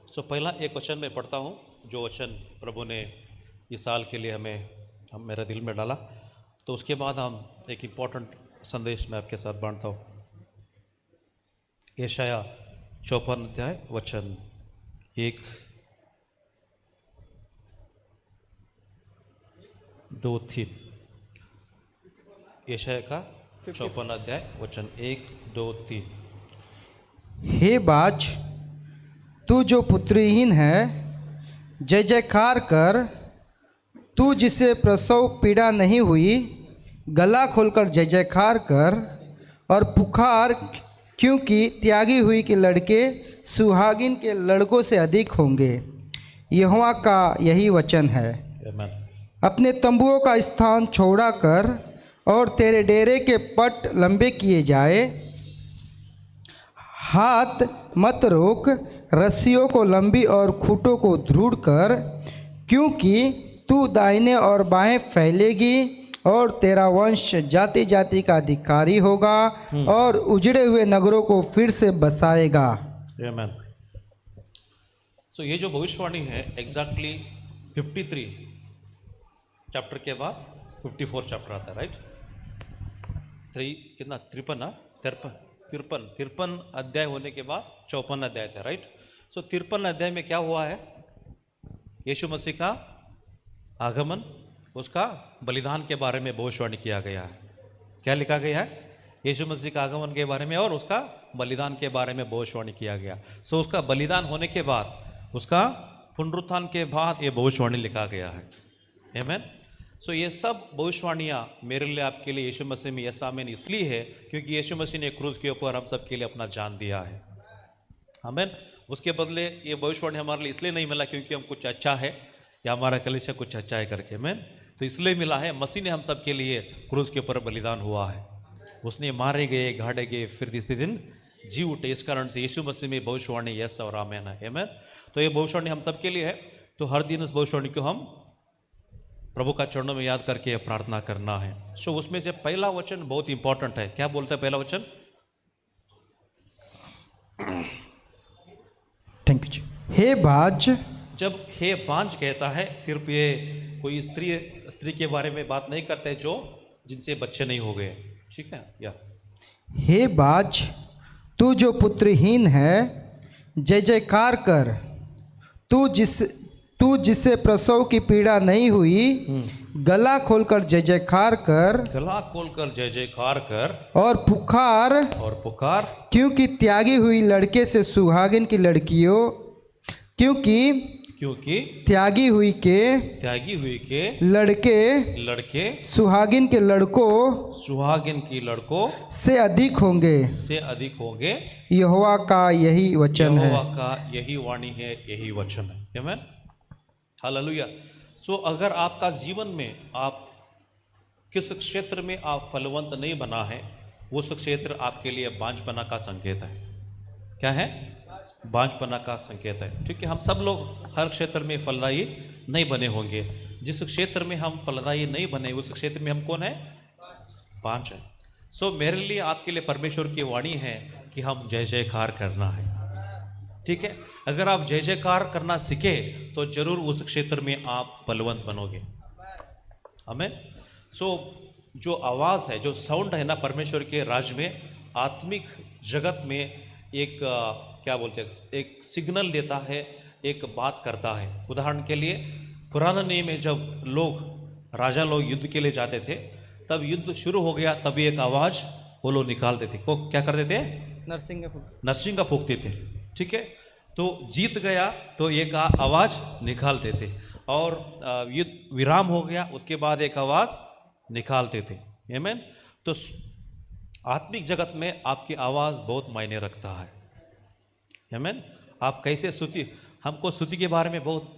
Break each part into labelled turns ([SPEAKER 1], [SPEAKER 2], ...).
[SPEAKER 1] पहला एक वचन मैं पढ़ता हूँ, जो वचन प्रभु ने इस साल के लिए हम मेरे दिल में डाला। तो उसके बाद हम एक इम्पोर्टेंट संदेश में आपके साथ बांटता हूँ। यशाया 54 अध्याय वचन 1, 2, 3। यशाया का 54 अध्याय वचन 1, 2, 3।
[SPEAKER 2] हे बाज, तू जो पुत्रहीन है, जय जयकार कर। तू जिसे प्रसव पीड़ा नहीं हुई, गला खोलकर जय जयकार कर और पुकार, क्योंकि त्यागी हुई के लड़के सुहागिन के लड़कों से अधिक होंगे। यहोवा का यही वचन है।
[SPEAKER 1] आमीन।
[SPEAKER 2] अपने तंबुओं का स्थान छोड़ा कर और तेरे डेरे के पट लंबे किए जाए। हाथ मत रोक, रस्सियों को लंबी और खूंटों को दृढ़ कर, क्योंकि तू दाहिने और बाएं फैलेगी और तेरा वंश जाति जाति का अधिकारी होगा और उजड़े हुए नगरों को फिर से बसाएगा।
[SPEAKER 1] आमीन। ये जो भविष्यवाणी है एग्जैक्टली 53 चैप्टर के बाद 54 चैप्टर आता है, राइट। 3 कितना 53 अध्याय होने के बाद 54 अध्याय था, राइट। 53 अध्याय में क्या हुआ है? यीशु मसीह का आगमन, उसका बलिदान के बारे में भविष्यवाणी किया गया है। क्या लिखा गया है? यीशु मसीह का आगमन के बारे में और उसका बलिदान के बारे में भविष्यवाणी किया गया। उसका बलिदान होने के बाद, उसका पुनरुत्थान के बाद ये भविष्यवाणी लिखा गया है। आमीन। ये सब भविष्यवाणियाँ मेरे लिए, आपके लिए यीशु मसीह में यस आमीन इसलिए है क्योंकि यीशु मसीह ने क्रूज के ऊपर हम सब के लिए अपना जान दिया है। आमीन। उसके बदले ये भविष्यवाणी हमारे लिए इसलिए नहीं मिला क्योंकि हम कुछ अच्छा है या हमारा कलीसिया कुछ अच्छा है करके। आमीन। तो इसलिए मिला है, मसीह ने हम सब के लिए क्रूज के ऊपर बलिदान हुआ है। उसने मारे गए, गाड़े गए, फिर तीसरे दिन जी उठे। इस कारण से यीशु मसीह में भविष्यवाणी यस और आमीन है। आमीन। तो ये भविष्यवाणी हम सब के लिए है। तो हर दिन इस भविष्यवाणी को हम प्रभु का चरणों में याद करके प्रार्थना करना है। उसमें से पहला वचन बहुत इंपॉर्टेंट है। क्या बोलता है पहला वचन?
[SPEAKER 2] थैंक यू जी। हे बाज,
[SPEAKER 1] जब हे बांझ कहता है, सिर्फ ये कोई स्त्री के बारे में बात नहीं करते जो जिनसे बच्चे नहीं हो गए, ठीक है। या
[SPEAKER 2] हे बाज, तू जो पुत्रहीन है, जय जयकार कर। तू जिससे प्रसव की पीड़ा नहीं हुई, गला खोलकर जय जयकार कर।
[SPEAKER 1] गला खोलकर जय जयकार कर
[SPEAKER 2] और पुकार, क्योंकि त्यागी हुई लड़के से सुहागिन की लड़कियों, क्योंकि त्यागी हुई के लड़के सुहागिन के लड़कों से अधिक होंगे। यहोवा का यही वचन है।
[SPEAKER 1] यहोवा का यही वाणी है, यही वचन है। आमीन। हालेलुया। अगर आपका जीवन में आप किस क्षेत्र में आप फलवंत नहीं बना है, उस क्षेत्र आपके लिए बांझपना का संकेत है। क्या है? बांझपना का संकेत है। ठीक है। हम सब लोग हर क्षेत्र में फलदायी नहीं बने होंगे। जिस क्षेत्र में हम फलदायी नहीं बने उस क्षेत्र में हम कौन है? बांझ है। मेरे लिए, आपके लिए परमेश्वर की वाणी है कि हम जय जयकार करना है। ठीक है। अगर आप जय जयकार करना सीखे तो जरूर उस क्षेत्र में आप फलवंत बनोगे। आमीन। जो आवाज़ है, जो साउंड है ना परमेश्वर के राज में, आत्मिक जगत में एक क्या बोलते हैं, एक सिग्नल देता है, एक बात करता है। उदाहरण के लिए पुराने नियम में जब राजा लोग युद्ध के लिए जाते थे, तब युद्ध शुरू हो गया तभी एक आवाज़ वो लोग निकालते थे। वो क्या करते थे? नरसिंगा फूकते थे। ठीक है। तो जीत गया तो एक आवाज़ निकालते थे, और युद्ध विराम हो गया उसके बाद एक आवाज़ निकालते थे। आमीन। तो आत्मिक जगत में आपकी आवाज़ बहुत मायने रखता है। आमीन। आप कैसे हमको स्तुति के बारे में बहुत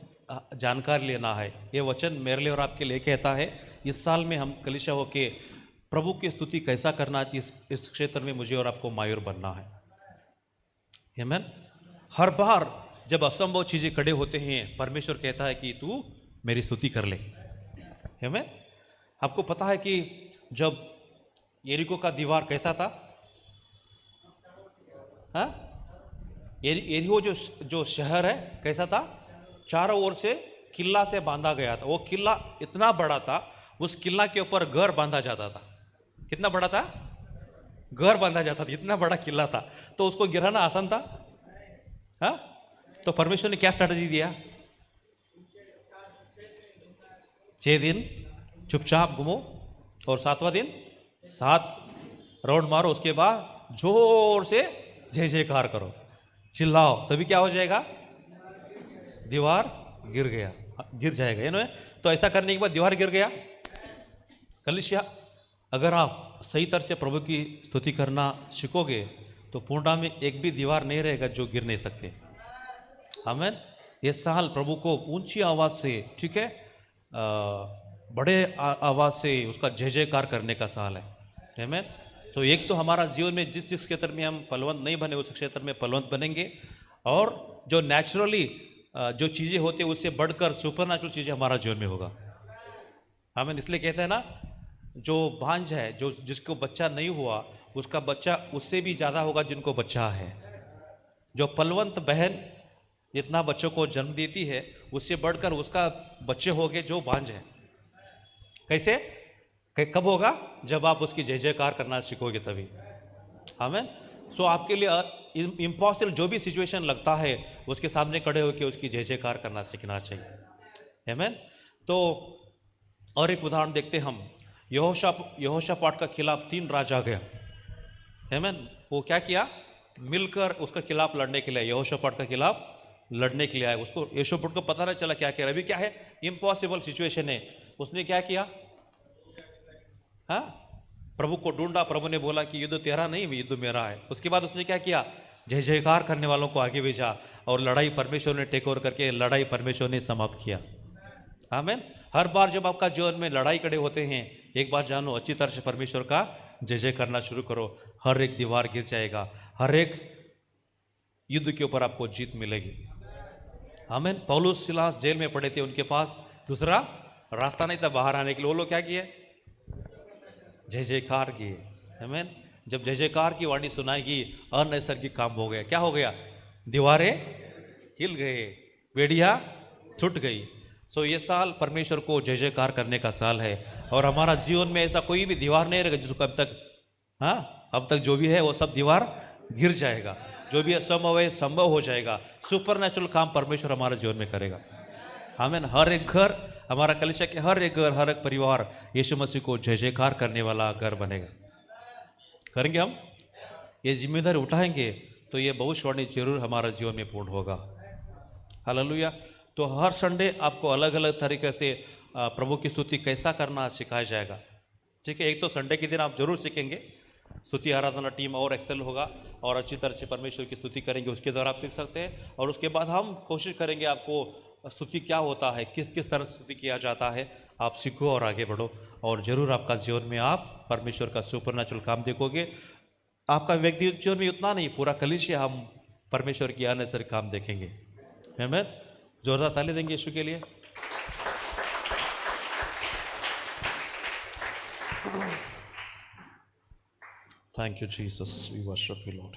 [SPEAKER 1] जानकारी लेना है। ये वचन मेरे लिए और आपके लिए कहता है, इस साल में हम कलीसिया होके प्रभु की स्तुति कैसा करना चाहिए, इस क्षेत्र में मुझे और आपको मायूर बनना है। आमीन। हर बार जब असंभव चीज़ें खड़े होते हैं, परमेश्वर कहता है कि तू मेरी स्तुति कर ले। आमीन। आपको पता है कि जब यरीको का दीवार कैसा था? हाँ, एरिहो जो शहर है कैसा था? चारों ओर से किला से बांधा गया था। वो किला इतना बड़ा था, उस किला के ऊपर घर बांधा जाता था। कितना बड़ा था? घर बांधा जाता था, इतना बड़ा किला था। तो उसको गिराना आसान था? हाँ? तो परमेश्वर ने क्या स्ट्रैटेजी दिया? 6 दिन चुपचाप घूमो और 7वां दिन 7 राउंड मारो, उसके बाद जोर से जय जयकार करो, चिल्लाओ, तभी क्या हो जाएगा? दीवार गिर जाएगा। यू नो, तो ऐसा करने के बाद दीवार गिर गया। कलीसिया, अगर आप सही तरह से प्रभु की स्तुति करना सीखोगे तो पूर्णा में एक भी दीवार नहीं रहेगा जो गिर नहीं सकते। आमीन। ये साल प्रभु को ऊंची आवाज से, ठीक है, बड़े आवाज से उसका जय जयकार करने का साल है। आमीन। तो एक तो हमारा जीवन में जिस जिस क्षेत्र में हम फलवंत नहीं बने उस क्षेत्र में फलवंत बनेंगे, और जो नेचुरली जो चीज़ें होती है उससे बढ़कर सुपर नेचुरल चीज़ें हमारा जीवन में होगा। आमीन। इसलिए कहते हैं ना, जो भांज है, जो जिसको बच्चा नहीं हुआ उसका बच्चा उससे भी ज़्यादा होगा जिनको बच्चा है। जो फलवंत बहन जितना बच्चों को जन्म देती है उससे बढ़कर उसका बच्चे होंगे जो भांज है। कैसे? कब होगा? जब आप उसकी जय जयकार करना सीखोगे तभी। आमीन। सो आपके लिए इम्पॉसिबल जो भी सिचुएशन लगता है उसके सामने खड़े होकर उसकी जय जयकार करना सीखना चाहिए। आमीन। तो और एक उदाहरण देखते हम, यहोशापाट का खिलाफ 3 राजा गया। आमीन। वो क्या किया? मिलकर उसका खिलाफ लड़ने के लिए, यहोशापाट का खिलाफ लड़ने के लिए आए। उसको यहोशापाट को पता नहीं चला क्या कह रहा, अभी क्या है, इम्पॉसिबल सिचुएशन है। उसने क्या किया? हाँ, प्रभु को ढूंढा। प्रभु ने बोला कि युद्ध तेरा नहीं, युद्ध मेरा है। उसके बाद उसने क्या किया? जय जयकार करने वालों को आगे भेजा और लड़ाई परमेश्वर ने टेक ओवर करके लड़ाई परमेश्वर ने समाप्त किया। आमीन। हर बार जब आपका जीवन में लड़ाई खड़े होते हैं, एक बार जानो, अच्छी तरह से परमेश्वर का जय जय करना शुरू करो, हर एक दीवार गिर जाएगा, हर एक युद्ध के ऊपर आपको जीत मिलेगी। आमीन। पौलुस सिलास जेल में पड़े थे, उनके पास दूसरा रास्ता नहीं था बाहर आने के लिए। वो लोग क्या किए? जय जयकार किए। आमीन। जब जय जयकार की वाणी सुनाई गई, अनैसर्गिक काम हो गया। क्या हो गया? दीवारें हिल गए, बेड़ियां छूट गई। सो ये साल परमेश्वर को जय जयकार करने का साल है, और हमारा जीवन में ऐसा कोई भी दीवार नहीं रहेगा जिसको अब तक जो भी है वो सब दीवार गिर जाएगा। जो भी असंभव है संभव हो जाएगा। सुपर नेचुरल काम परमेश्वर हमारे जीवन में करेगा। आमीन। हर एक घर, हमारा कलीसिया के हर एक घर, हर एक परिवार यीशु मसीह को जय जयकार करने वाला घर बनेगा। करेंगे हम? ये जिम्मेदारी उठाएंगे तो ये भविष्यवाणी जरूर हमारा जीवन में पूर्ण होगा। हालेलुया। तो हर संडे आपको अलग अलग तरीके से प्रभु की स्तुति कैसा करना सिखाया जाएगा। ठीक है, एक तो संडे के दिन आप जरूर सीखेंगे, स्तुति आराधना टीम और एक्सेल होगा और अच्छी तरह से परमेश्वर की स्तुति करेंगे, उसके द्वारा आप सीख सकते हैं। और उसके बाद हम कोशिश करेंगे आपको स्तुति क्या होता है, किस किस तरह स्तुति किया जाता है, आप सीखो और आगे बढ़ो, और ज़रूर आपका जीवन में आप परमेश्वर का सुपरनैचुरल काम देखोगे। आपका व्यक्तिगत जीवन में उतना नहीं, पूरा कलीसिया हम परमेश्वर की अनैसर्गिक काम देखेंगे। आमीन। जोरदार ताली देंगे यीशु के लिए। Thank you Jesus, we worship you Lord.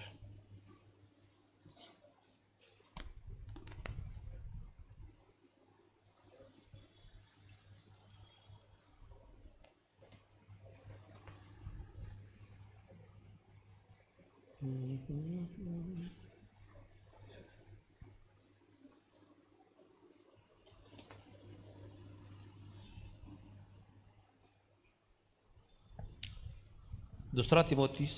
[SPEAKER 1] दूसरा तिमोथीस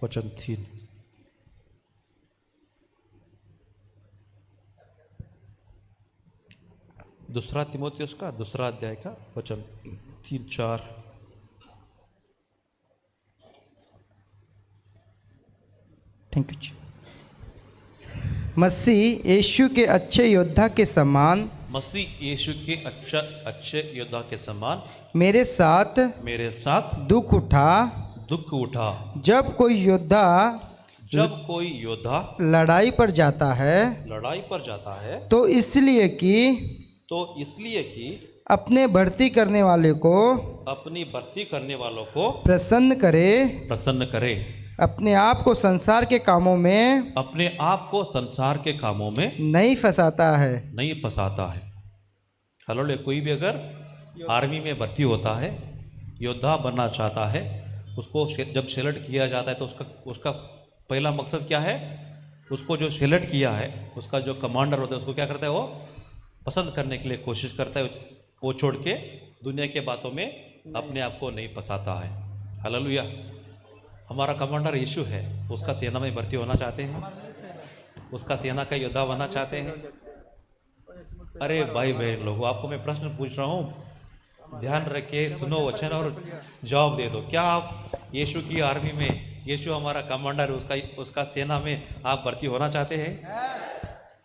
[SPEAKER 1] वचन 3। दूसरा तिमोथियस का दूसरा अध्याय का वचन 3-4।
[SPEAKER 2] थैंक यू जी। मसीह यीशु के अच्छे योद्धा के समान,
[SPEAKER 1] मसीह यीशु के अच्छे योद्धा के समान
[SPEAKER 2] मेरे साथ दुख उठा। जब कोई योद्धा लड़ाई पर जाता है
[SPEAKER 1] तो तो इसलिए कि
[SPEAKER 2] अपने भर्ती करने वाले को
[SPEAKER 1] अपनी भर्ती करने वालों को
[SPEAKER 2] प्रसन्न करे, अपने आप को संसार के कामों में
[SPEAKER 1] अपने आप को संसार के कामों में
[SPEAKER 2] नहीं फंसाता है।
[SPEAKER 1] नहीं फंसाता है। हालेलुया। कोई भी अगर आर्मी में भर्ती होता है, योद्धा बनना चाहता है, उसको जब सेलेक्ट किया जाता है तो उसका पहला मकसद क्या है? उसको जो सेलेक्ट किया है, उसका जो कमांडर होता है, उसको क्या करता है? वो पसंद करने के लिए कोशिश करता है। वो छोड़ के दुनिया के बातों में अपने आप को नहीं फंसाता है। हालेलुया। हमारा कमांडर यीशु है, उसका सेना में भर्ती होना चाहते हैं, उसका सेना का योद्धा बनना चाहते हैं। अरे भाई बहन लोगों, आपको मैं प्रश्न पूछ रहा हूँ, ध्यान रख के सुनो वचन और जवाब दे दो। क्या आप यीशु की आर्मी में, यीशु हमारा कमांडर, उसका सेना में आप भर्ती होना चाहते हैं?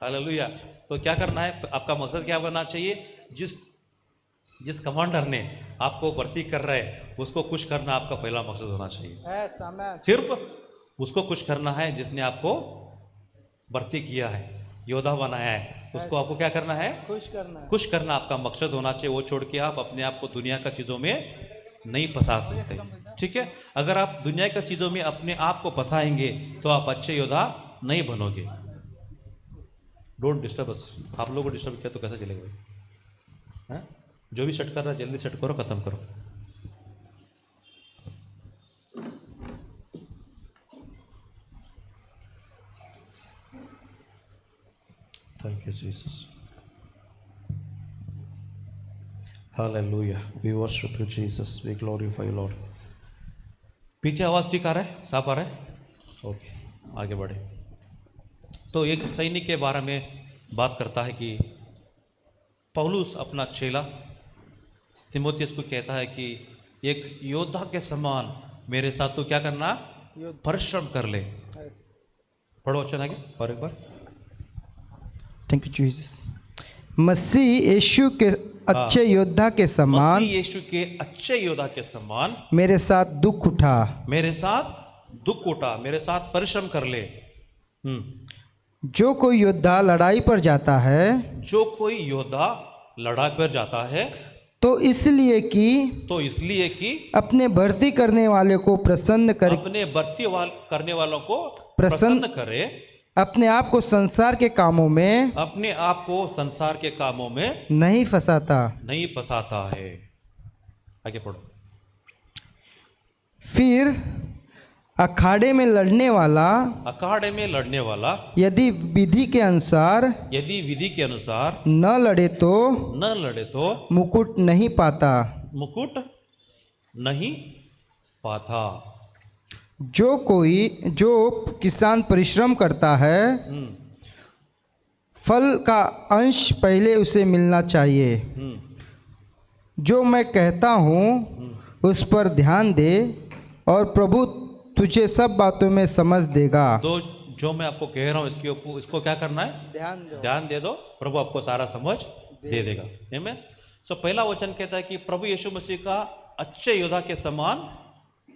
[SPEAKER 1] हालेलुया। तो क्या करना है? आपका मकसद क्या बनना चाहिए? जिस कमांडर ने आपको भर्ती कर रहा है, उसको खुश करना आपका पहला मकसद होना चाहिए। सिर्फ उसको खुश करना है जिसने आपको भर्ती किया है, योद्धा बनाया है, उसको आपको क्या करना है? खुश करना आपका मकसद होना चाहिए। वो छोड़ के आप अपने आप को दुनिया का चीज़ों में नहीं फंसा सकते। ठीक है? अगर आप दुनिया की चीज़ों में अपने आप को फंसाएंगे तो आप अच्छे योद्धा नहीं बनोगे। Don't disturb us. आप लोगों को डिस्टर्ब किया तो कैसे चलेगा भाई? हाँ, जो भी सेट कर रहा है जल्दी सेट करो, खत्म करो। Thank you Jesus. Hallelujah. We worship you Jesus, we glorify Lord. पीछे आवाज़ ठीक आ रहा है? साफ आ रहा है? ओके, आगे बढ़े। तो एक सैनिक के बारे में बात करता है कि पौलुस अपना चेला तीमुथियुस को कहता है कि एक योद्धा के समान मेरे साथ तो क्या करना? परिश्रम कर ले। पढ़ो वचन आगे और एक बार।
[SPEAKER 2] Thank you Jesus. मसीह यीशु के अच्छे योद्धा के समान,
[SPEAKER 1] मसीह यीशु के अच्छे योद्धा के समान
[SPEAKER 2] मेरे साथ दुख उठा,
[SPEAKER 1] मेरे साथ परिश्रम कर ले।
[SPEAKER 2] जो कोई योद्धा लड़ाई पर जाता है,
[SPEAKER 1] जो कोई योद्धा लड़ाई पर जाता है
[SPEAKER 2] तो इसलिए कि अपने भर्ती करने वाले को प्रसन्न करे,
[SPEAKER 1] अपने भर्ती करने वालों को प्रसन्न करे,
[SPEAKER 2] अपने आप को संसार के कामों में नहीं फंसाता
[SPEAKER 1] है। आगे पढ़ो।
[SPEAKER 2] फिर अखाड़े में लड़ने वाला यदि विधि के अनुसार न लड़े तो मुकुट नहीं पाता। जो किसान परिश्रम करता है, फल का अंश पहले उसे मिलना चाहिए। जो मैं कहता हूँ उस पर ध्यान दे और प्रभु तुझे सब बातों में समझ देगा।
[SPEAKER 1] तो जो मैं आपको कह रहा हूँ इसको क्या करना है? ध्यान दे दो, प्रभु आपको सारा समझ दे देगा। आमीन। सो पहला वचन कहता है कि प्रभु यीशु मसीह का अच्छे योद्धा के समान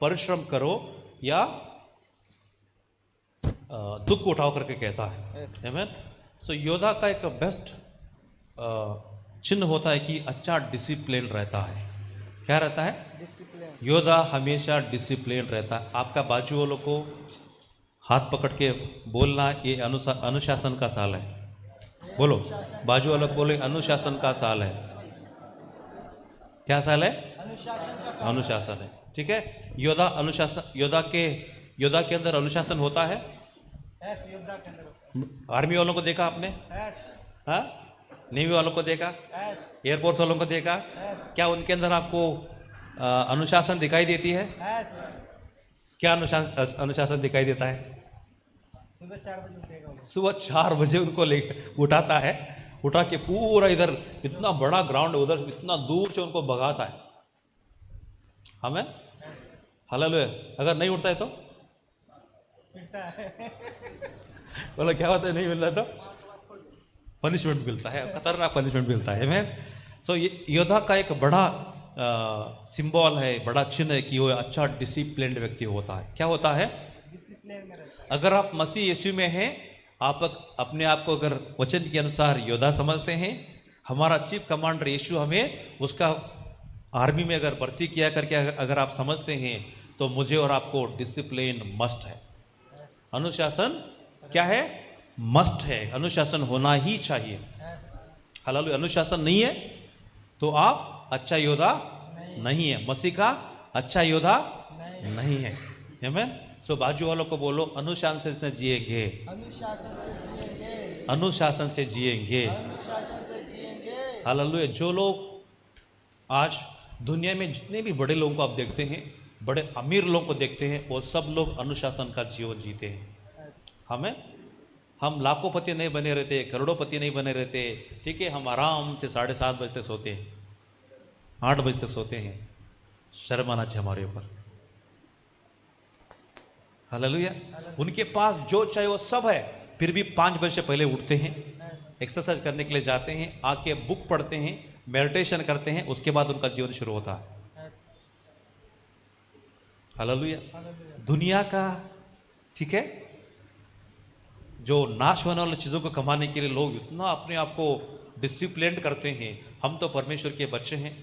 [SPEAKER 1] परिश्रम करो या दुख उठाओ करके कहता है। आमीन। सो योद्धा का एक बेस्ट चिन्ह होता है कि अच्छा डिसिप्लिन रहता है। क्या रहता है? योद्धा हमेशा डिसिप्लिन रहता है। आपका बाजू वालों को हाथ पकड़ के बोलना, ये अनुशासन का साल है। बोलो, बाजू वालों को बोलो, अनुशासन का साल है। क्या साल है? अनुशासन है। ठीक है? योद्धा के अंदर अनुशासन होता है। आर्मी वालों को देखा आपने? हाँ, नेवी वालों को देखा, एयरफोर्स वालों को देखा। क्या उनके अंदर आपको अनुशासन दिखाई देती है? क्या अनुशासन दिखाई देता है? सुबह 4 बजे उनको उठाता है, उठा के पूरा इधर इतना बड़ा ग्राउंड है, उधर इतना दूर से उनको भगाता है। हमें हालेलुया। अगर नहीं उठता है तो बोलो क्या होता है? नहीं मिल रहा तो पनिशमेंट मिलता है, खतरनाक पनिशमेंट मिलता है। मैं सो योद्धा का एक बड़ा सिंबल है, बड़ा चिन्ह है कि वो अच्छा डिसिप्लिन्ड व्यक्ति होता है। क्या होता है? अगर आप मसीह यीशु में हैं, आप अपने आप को अगर वचन के अनुसार योद्धा समझते हैं, हमारा चीफ कमांडर यीशु हमें उसका आर्मी में अगर भर्ती किया करके अगर आप समझते हैं तो मुझे और आपको डिसिप्लिन मस्ट है। अनुशासन क्या है? मस्ट है। अनुशासन होना ही चाहिए। हालेलुया। अनुशासन नहीं है तो आप अच्छा योद्धा नहीं है, मसीह का अच्छा योद्धा नहीं है। आमीन। सो बाजू वालों को बोलो, अनुशासन से जिएंगे, अनुशासन से जिएंगे। हालेलुया। जो लोग आज दुनिया में जितने भी बड़े लोगों को आप देखते हैं, बड़े अमीर लोगों को देखते हैं, वो सब लोग अनुशासन का जीवन जीते हैं। हम लाखोंपति नहीं बने रहते, करोड़ोंपति नहीं बने रहते, ठीक है। हम आराम से 7:30 बजे तक सोते हैं, 8 बजे तक सोते हैं। शर्म आना चाहिए हमारे ऊपर। हालेलुया। उनके पास जो चाहिए वो सब है, फिर भी 5 बजे से पहले उठते हैं, एक्सरसाइज करने के लिए जाते हैं, आके बुक पढ़ते हैं, मेडिटेशन करते हैं, उसके बाद उनका जीवन शुरू होता है। हालेलुया। दुनिया का, ठीक है, जो नाश होने वाली चीज़ों को कमाने के लिए लोग इतना अपने आप को डिसिप्लिन करते हैं। हम तो परमेश्वर के बच्चे हैं,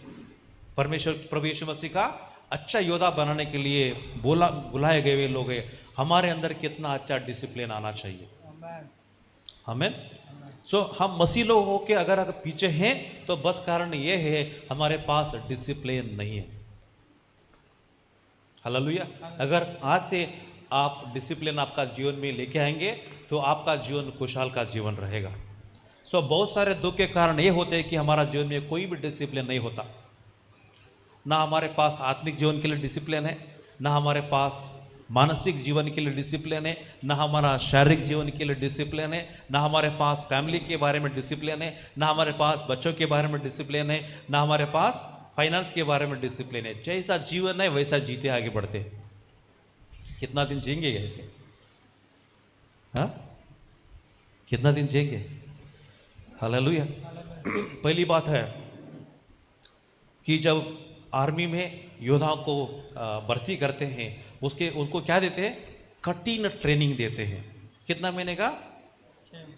[SPEAKER 1] परमेश्वर प्रभु यीशु मसीह का अच्छा योद्धा बनाने के लिए बुलाए गए हुए लोग हैं। हमारे अंदर कितना अच्छा डिसिप्लिन आना चाहिए। आमीन। सो हम मसीह लोग होके अगर पीछे हैं तो बस कारण ये है हमारे पास डिसिप्लिन नहीं है। हालेलुया। अगर आज से आप डिसिप्लिन आपका जीवन में लेके आएंगे तो आपका जीवन खुशहाल का जीवन रहेगा। सो बहुत सारे दुख के कारण ये होते हैं कि हमारा जीवन में कोई भी डिसिप्लिन नहीं होता। ना हमारे पास आत्मिक जीवन के लिए डिसिप्लिन है, ना हमारे पास मानसिक जीवन के लिए डिसिप्लिन है, ना हमारा शारीरिक जीवन के लिए डिसिप्लिन है, ना हमारे पास फैमिली के बारे में डिसिप्लिन है, ना हमारे पास बच्चों के बारे में डिसिप्लिन है, ना हमारे पास फाइनेंस के बारे में डिसिप्लिन है। जैसा जीवन है वैसा जीते आगे बढ़ते। कितना दिन जिएंगे ऐसे? हाँ, कितना दिन जिएंगे? हालेलुया। पहली बात है कि जब आर्मी में योद्धाओं को भर्ती करते हैं, उनको क्या देते हैं? कठिन ट्रेनिंग देते हैं। कितना महीने का?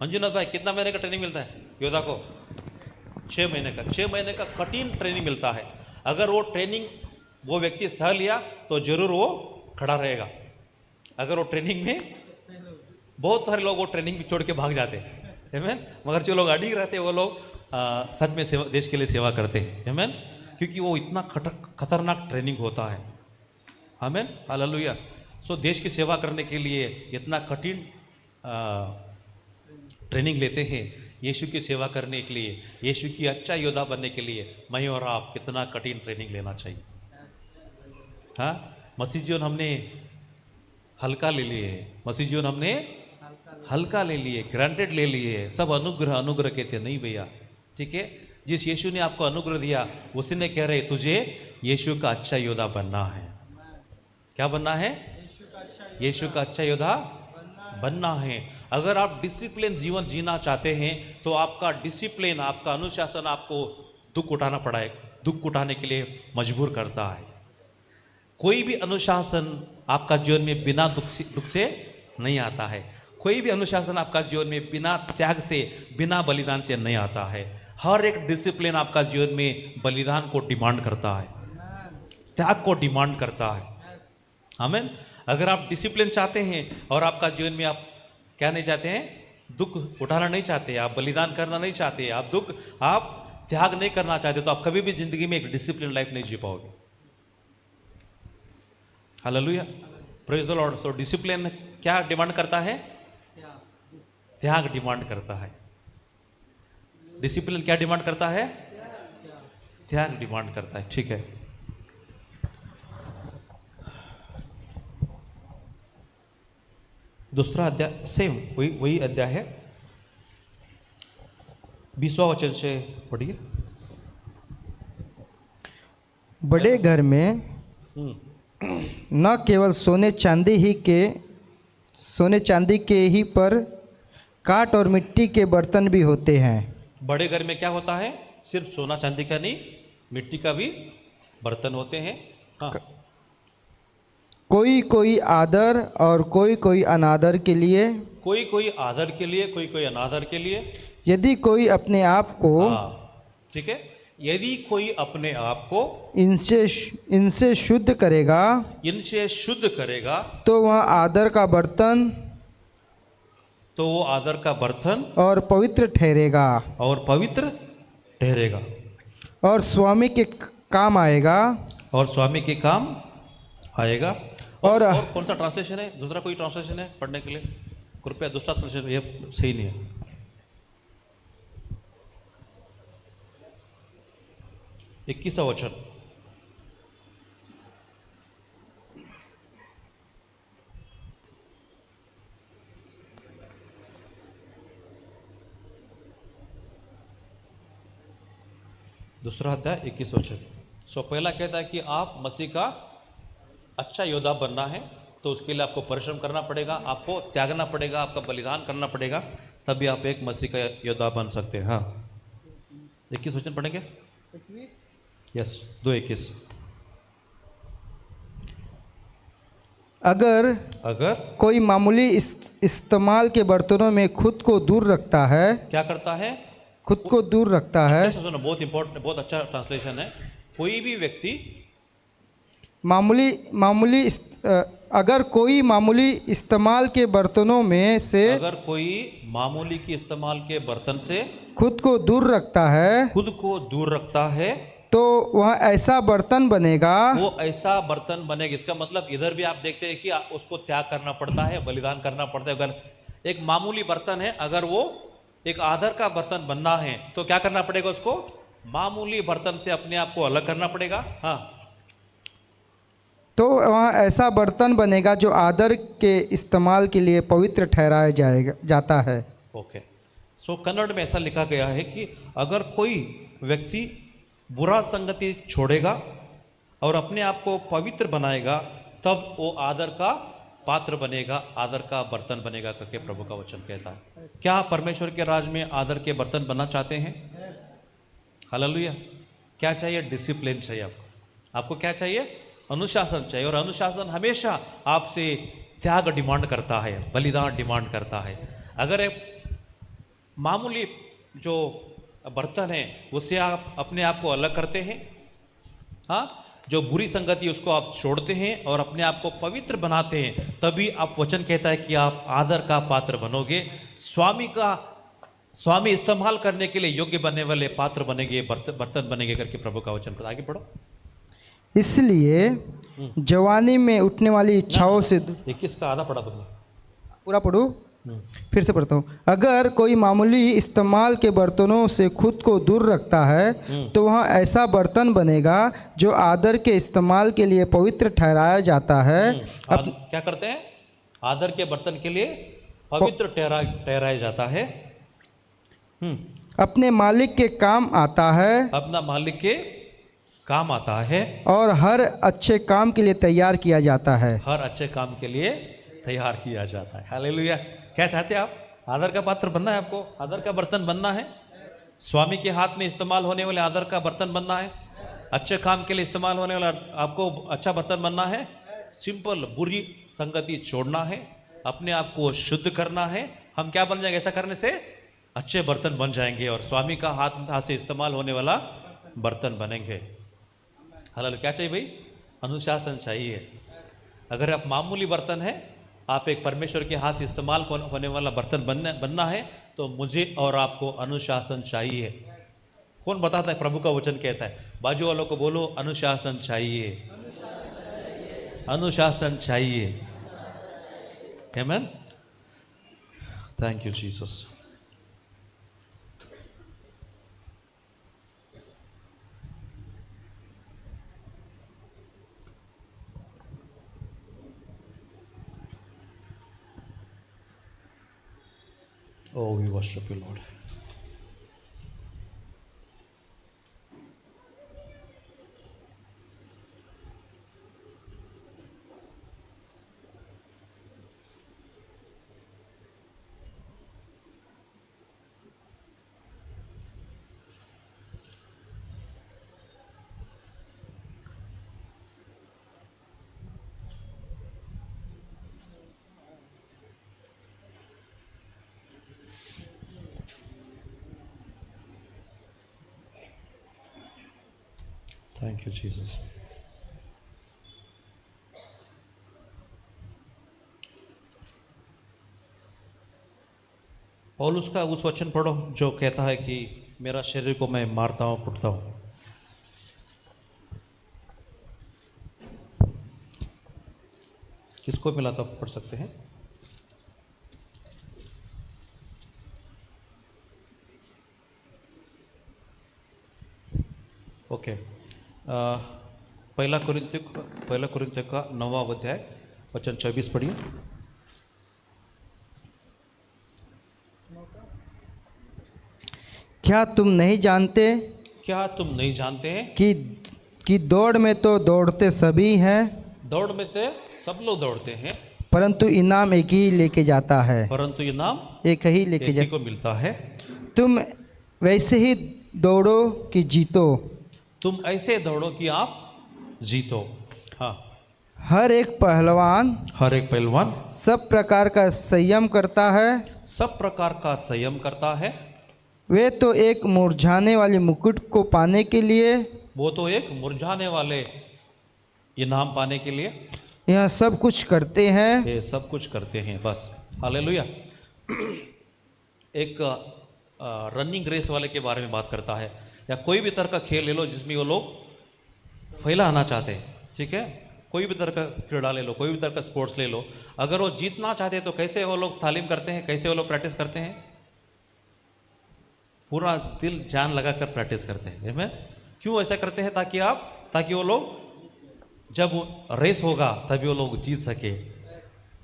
[SPEAKER 1] मंजुनाथ भाई, कितना महीने का ट्रेनिंग मिलता है योद्धा को? 6 महीने का। 6 महीने का कठिन ट्रेनिंग मिलता है। अगर वो ट्रेनिंग वो व्यक्ति सह लिया तो जरूर वो खड़ा रहेगा। अगर वो ट्रेनिंग में, बहुत सारे लोग वो ट्रेनिंग में छोड़ के भाग जाते हैं, आमीन। मगर जो लोग अड़िग रहते हैं वो लोग सच में सेवा, देश के लिए सेवा करते हैं, आमीन, क्योंकि वो इतना खतरनाक ट्रेनिंग होता है। आमीन। हालेलुया। सो देश की सेवा करने के लिए इतना कठिन ट्रेनिंग लेते हैं। यीशु की सेवा करने के लिए, यीशु की अच्छा योद्धा बनने के लिए मैं और आप कितना कठिन ट्रेनिंग लेना चाहिए। हाँ, मसीह जीवन हमने हल्का ले लिए है, मसीह जीवन हमने हल्का ले लिए, ग्रांटेड ले लिए। सब अनुग्रह के थे नहीं भैया, ठीक है। जिस यीशु ने आपको अनुग्रह दिया उसी ने कह रहे तुझे यीशु का अच्छा योद्धा बनना है। क्या बनना है? यीशु का अच्छा योद्धा बनना है। अगर आप डिसिप्लिन जीवन जीना चाहते हैं तो आपका डिसिप्लिन, आपका अनुशासन आपको दुख उठाना पड़ा है, दुख उठाने के लिए मजबूर करता है। कोई भी अनुशासन आपका जीवन में बिना दुख से नहीं आता है। कोई भी अनुशासन आपका जीवन में बिना त्याग से, बिना बलिदान से नहीं आता है। हर एक डिसिप्लिन आपका जीवन में बलिदान को डिमांड करता है, त्याग को डिमांड करता है। आमीन। अगर आप डिसिप्लिन चाहते हैं और आपका जीवन में आप क्या नहीं चाहते हैं? दुख उठाना नहीं चाहते, आप बलिदान करना नहीं चाहते, आप त्याग नहीं करना चाहते, तो आप कभी भी जिंदगी में एक डिसिप्लिन लाइफ नहीं जी पाओगे। Hallelujah, praise the Lord. So discipline क्या डिमांड करता है? त्याग डिमांड करता है। डिसिप्लिन क्या डिमांड करता है? त्याग डिमांड करता है। ठीक है, दूसरा अध्याय सेम वही अध्याय है, 20वां वचन से पढ़िए।
[SPEAKER 2] बड़े घर में न केवल सोने चांदी के ही पर काट और मिट्टी के बर्तन भी होते हैं।
[SPEAKER 1] बड़े घर में क्या होता है? सिर्फ सोना चांदी का नहीं, मिट्टी का भी बर्तन होते हैं। हाँ।
[SPEAKER 2] कोई कोई आदर और कोई कोई अनादर के लिए,
[SPEAKER 1] कोई कोई आदर के लिए, कोई कोई अनादर के लिए।
[SPEAKER 2] यदि कोई अपने आप को
[SPEAKER 1] ठीक है, यदि कोई अपने आप को
[SPEAKER 2] इनसे इनसे शुद्ध करेगा
[SPEAKER 1] इनसे शुद्ध करेगा
[SPEAKER 2] तो वह आदर का बर्तन
[SPEAKER 1] तो वो आदर का बर्तन
[SPEAKER 2] और पवित्र ठहरेगा
[SPEAKER 1] और पवित्र ठहरेगा
[SPEAKER 2] और स्वामी के काम आएगा।
[SPEAKER 1] और स्वामी के काम आएगा।
[SPEAKER 2] और
[SPEAKER 1] और कौन सा ट्रांसलेशन है? दूसरा कोई ट्रांसलेशन है पढ़ने के लिए? कृपया दूसरा ट्रांसलेशन, ये सही नहीं है। 21वां वचन। दूसरा अध्याय 21 वचन। सो पहला कहता है कि आप मसीह का अच्छा योद्धा बनना है तो उसके लिए आपको परिश्रम करना पड़ेगा, आपको त्यागना पड़ेगा, आपका बलिदान करना पड़ेगा, तभी आप एक मसीह का योद्धा बन सकते हैं। हाँ, 21 वचन पढ़ेंगे? यस, 2:21।
[SPEAKER 2] अगर कोई मामूली इस्तेमाल के बर्तनों में खुद को दूर रखता है,
[SPEAKER 1] क्या करता है?
[SPEAKER 2] खुद को दूर रखता है।
[SPEAKER 1] अच्छे से सुनो, बहुत इंपॉर्टेंट, बहुत अच्छा ट्रांसलेशन है। कोई भी व्यक्ति
[SPEAKER 2] अगर कोई मामूली इस्तेमाल के बर्तनों में से
[SPEAKER 1] अगर कोई मामूली की इस्तेमाल के बर्तन से
[SPEAKER 2] खुद को दूर रखता है
[SPEAKER 1] खुद को दूर रखता है
[SPEAKER 2] तो वह ऐसा बर्तन बनेगा,
[SPEAKER 1] वो ऐसा बर्तन बनेगा। इसका मतलब इधर भी आप देखते हैं कि उसको त्याग करना पड़ता है, बलिदान करना पड़ता है। अगर एक मामूली बर्तन है, अगर वो एक आदर का बर्तन बनना है तो क्या करना पड़ेगा? उसको मामूली बर्तन से अपने आप को अलग करना पड़ेगा। हाँ,
[SPEAKER 2] तो वह ऐसा बर्तन बनेगा जो आदर के इस्तेमाल के लिए पवित्र ठहराया जाता है।
[SPEAKER 1] ओके। सो कन्नड़ में ऐसा लिखा गया है कि अगर कोई व्यक्ति बुरा संगति छोड़ेगा और अपने आप को पवित्र बनाएगा तब वो आदर का पात्र बनेगा, आदर का बर्तन बनेगा करके प्रभु का वचन कहता है। क्या आप परमेश्वर के राज में आदर के बर्तन बनना चाहते हैं? हालेलुया। क्या चाहिए? डिसिप्लिन चाहिए आपको। आपको क्या चाहिए? अनुशासन चाहिए। और अनुशासन हमेशा आपसे त्याग डिमांड करता है, बलिदान डिमांड करता है। अगर एक मामूली जो बर्तन है उससे आप अपने आप को अलग करते हैं, हाँ, जो बुरी संगति उसको आप छोड़ते हैं और अपने आप को पवित्र बनाते हैं, तभी आप वचन कहता है कि आप आदर का पात्र बनोगे, स्वामी इस्तेमाल करने के लिए योग्य बनने वाले पात्र बनेंगे, बर्तन बनेंगे करके प्रभु का वचन। आगे पढ़ो।
[SPEAKER 2] इसलिए जवानी में उठने वाली इच्छाओं से
[SPEAKER 1] 21 का आधा पढ़ा तुमने?
[SPEAKER 2] पूरा पढ़ो, फिर से पढ़ता हूँ। अगर कोई मामूली इस्तेमाल के बर्तनों से खुद को दूर रखता है तो वह ऐसा बर्तन बनेगा जो आदर के इस्तेमाल के लिए पवित्र ठहराया जाता है।
[SPEAKER 1] क्या करते हैं? आदर के बर्तन के लिए पवित्र ठहराया जाता है।
[SPEAKER 2] अपने मालिक के काम आता है,
[SPEAKER 1] अपना मालिक के काम आता है
[SPEAKER 2] और हर अच्छे काम के लिए तैयार किया जाता है।
[SPEAKER 1] हर अच्छे काम के लिए तैयार किया जाता है। हालेलुया। क्या चाहते हैं आप? आदर का पात्र बनना है, आपको आदर का बर्तन बनना है, स्वामी के हाथ में इस्तेमाल होने वाले आदर का बर्तन बनना है, अच्छे काम के लिए इस्तेमाल होने वाला आपको अच्छा बर्तन बनना है। सिंपल, बुरी संगति छोड़ना है, अपने आप को शुद्ध करना है। हम क्या बन जाएंगे? ऐसा करने से अच्छे बर्तन बन जाएंगे और स्वामी का हाथ से इस्तेमाल होने वाला बर्तन बनेंगे। हालेलुया। क्या चाहिए भाई? अनुशासन चाहिए। अगर आप मामूली बर्तन है, आप एक परमेश्वर के हाथ से इस्तेमाल होने वाला बर्तन बनना है तो मुझे और आपको अनुशासन चाहिए। कौन बताता है? प्रभु का वचन कहता है। बाजू वालों को बोलो, अनुशासन चाहिए, अनुशासन चाहिए। आमीन। Thank you Jesus. Oh, we worship you, Lord. Thank you Jesus. पौलुस का उस वचन पढ़ो जो कहता है कि मेरा शरीर को मैं मारता हूँ कुटता हूँ। किसको मिला तो पढ़ सकते हैं। ओके, पहला कुरिन्थियों का 9वां अध्याय वचन 24 पढ़िए।
[SPEAKER 2] क्या तुम नहीं जानते
[SPEAKER 1] क्या तुम नहीं जानते हैं
[SPEAKER 2] कि दौड़ में तो दौड़ते सभी हैं,
[SPEAKER 1] दौड़ में तो सब लोग दौड़ते हैं,
[SPEAKER 2] परंतु इनाम एक ही लेके जाता है,
[SPEAKER 1] परंतु इनाम
[SPEAKER 2] एक ही लेके
[SPEAKER 1] एक ही को मिलता है।
[SPEAKER 2] तुम वैसे ही दौड़ो कि जीतो।
[SPEAKER 1] तुम ऐसे दौड़ो कि आप जीतो। हाँ,
[SPEAKER 2] हर एक पहलवान सब प्रकार का संयम करता है,
[SPEAKER 1] सब प्रकार का संयम करता है।
[SPEAKER 2] वे तो एक मुरझाने वाले मुकुट को पाने के लिए,
[SPEAKER 1] वो तो एक मुरझाने वाले इनाम पाने के लिए
[SPEAKER 2] यह सब कुछ करते हैं।
[SPEAKER 1] ये सब कुछ करते हैं। बस हालेलुया। एक रनिंग रेस वाले के बारे में बात करता है, या कोई भी तरह का खेल ले लो जिसमें वो लोग फैलाना चाहते हैं, ठीक है, कोई भी तरह का क्रीड़ा ले लो, कोई भी तरह का स्पोर्ट्स ले लो, अगर वो जीतना चाहते हैं तो कैसे वो लोग तालीम करते हैं, कैसे वो लोग प्रैक्टिस करते हैं, पूरा दिल जान लगा कर प्रैक्टिस करते हैं। मैं क्यों ऐसा करते हैं, ताकि वो लोग जब रेस होगा तभी वो लोग जीत सके।